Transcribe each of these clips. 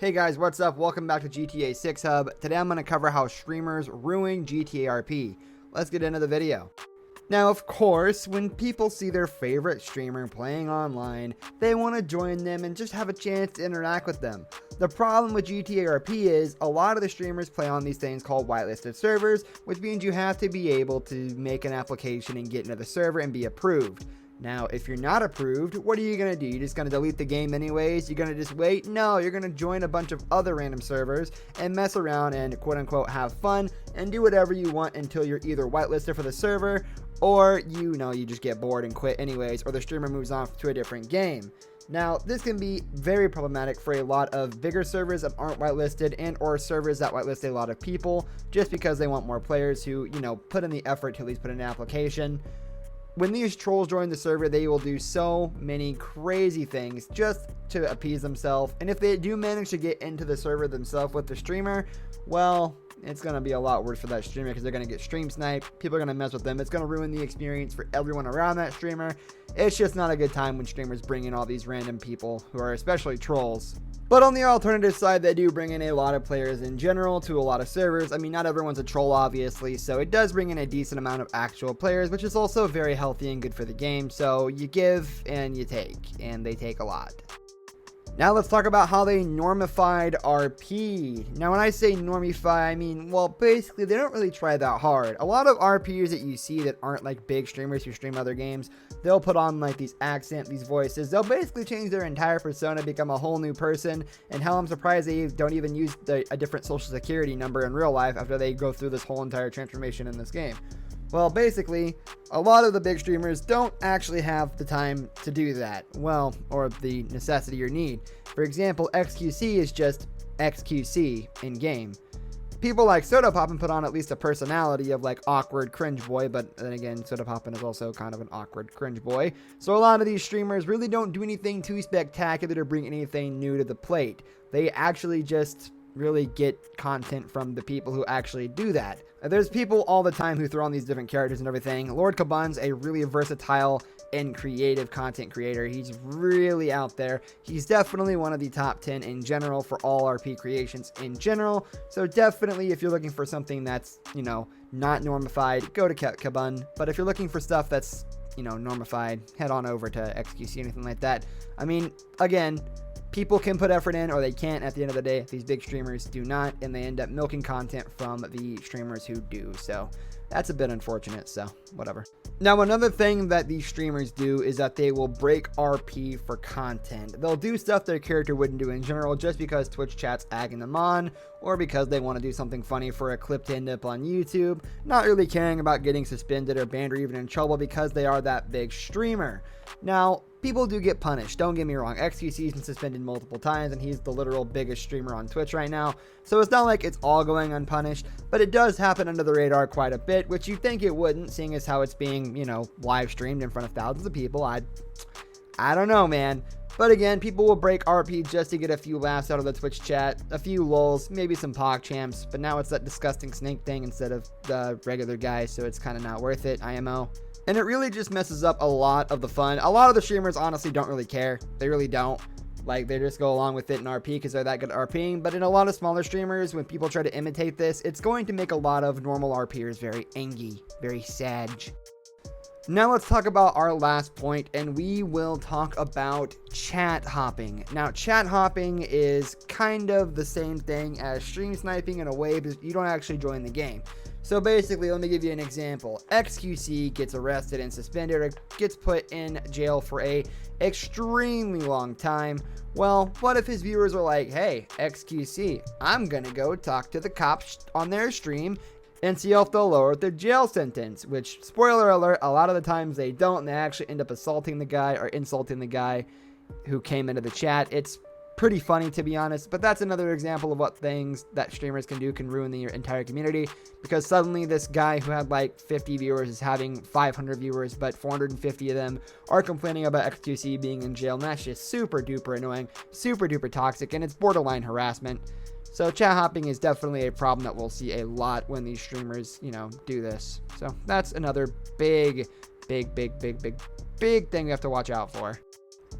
Hey guys, what's up? Welcome back to GTA 6 Hub. Today I'm going to cover how streamers ruin GTA RP. Let's get into the video. Now, of course, when people see their favorite streamer playing online, they want to join them and just have a chance to interact with them. The problem with GTA RP is a lot of the streamers play on these things called whitelisted servers, which means you have to be able to make an application and get into the server and be approved. Now, if you're not approved, what are you going to do? You're just going to delete the game anyways? You're going to just wait? No, you're going to join a bunch of other random servers and mess around and quote unquote have fun and do whatever you want until you're either whitelisted for the server or you just get bored and quit anyways, or the streamer moves on to a different game. Now, this can be very problematic for a lot of bigger servers that aren't whitelisted and or servers that whitelist a lot of people just because they want more players who, put in the effort to at least put in an application. When these trolls join the server, they will do so many crazy things just to appease themselves. And if they do manage to get into the server themselves with the streamer, well, it's going to be a lot worse for that streamer because they're going to get stream sniped. People are going to mess with them. It's going to ruin the experience for everyone around that streamer. It's just not a good time when streamers bring in all these random people who are especially trolls. But on the alternative side, they do bring in a lot of players in general to a lot of servers. I mean, not everyone's a troll, obviously, so it does bring in a decent amount of actual players, which is also very healthy and good for the game. So you give and you take, and they take a lot. Now let's talk about how they normified RP. Now when I say normify, I mean, well, basically they don't really try that hard. A lot of RPers that you see that aren't like big streamers who stream other games, they'll put on like these accents, these voices. They'll basically change their entire persona, become a whole new person. And hell, I'm surprised they don't even use a different social security number in real life after they go through this whole entire transformation in this game. Well, basically, a lot of the big streamers don't actually have the time to do that. Well, or the necessity or need. For example, XQC is just XQC in game. People like Sodapoppin put on at least a personality of like awkward cringe boy, but then again, Sodapoppin is also kind of an awkward cringe boy. So a lot of these streamers really don't do anything too spectacular to bring anything new to the plate. They actually just really get content from the people who actually do that. There's people all the time who throw on these different characters and everything. Lord Kabun's a really versatile and creative content creator. He's really out there. He's definitely one of the top 10 in general for all RP creations in general. So definitely if you're looking for something that's, not normified, go to Kabun. But if you're looking for stuff that's, normified, head on over to XQC, anything like that. I mean, again, people can put effort in or they can't at the end of the day. These big streamers do not, and they end up milking content from the streamers who do. So that's a bit unfortunate, so whatever. Now, another thing that these streamers do is that they will break RP for content. They'll do stuff their character wouldn't do in general just because Twitch chat's agging them on, or because they want to do something funny for a clip to end up on YouTube, not really caring about getting suspended or banned or even in trouble because they are that big streamer. Now, people do get punished, don't get me wrong. XQC's been suspended multiple times and he's the literal biggest streamer on Twitch right now. So it's not like it's all going unpunished, but it does happen under the radar quite a bit, which you'd think it wouldn't, seeing as how it's being, live streamed in front of thousands of people. I don't know, man. But again, people will break RP just to get a few laughs out of the Twitch chat, a few lulz, maybe some PogChamps, but now it's that disgusting snake thing instead of the regular guy, so it's kind of not worth it, IMO. And it really just messes up a lot of the fun. A lot of the streamers honestly don't really care. They really don't. Like, they just go along with it in RP because they're that good at RPing. But in a lot of smaller streamers, when people try to imitate this, it's going to make a lot of normal RPers very angry, very sad. Now let's talk about our last point, and we will talk about chat hopping. Now, chat hopping is kind of the same thing as stream sniping in a way, but you don't actually join the game. So basically, let me give you an example. XQC gets arrested and suspended or gets put in jail for a extremely long time. Well, what if his viewers are like, hey, XQC, I'm gonna go talk to the cops on their stream and see if they'll lower their jail sentence, which, spoiler alert, a lot of the times they don't, and they actually end up assaulting the guy or insulting the guy who came into the chat. It's pretty funny, to be honest, but that's another example of what things that streamers can do can ruin the entire community, because suddenly this guy who had like 50 viewers is having 500 viewers, but 450 of them are complaining about XQC being in jail, and that's just super duper annoying, super duper toxic, and it's borderline harassment. So chat hopping is definitely a problem that we'll see a lot when these streamers, do this. So that's another big thing we have to watch out for.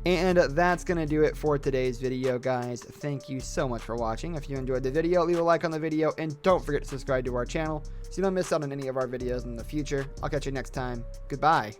And that's going to do it for today's video, guys. Thank you so much for watching. If you enjoyed the video, leave a like on the video, and don't forget to subscribe to our channel so you don't miss out on any of our videos in the future. I'll catch you next time. Goodbye.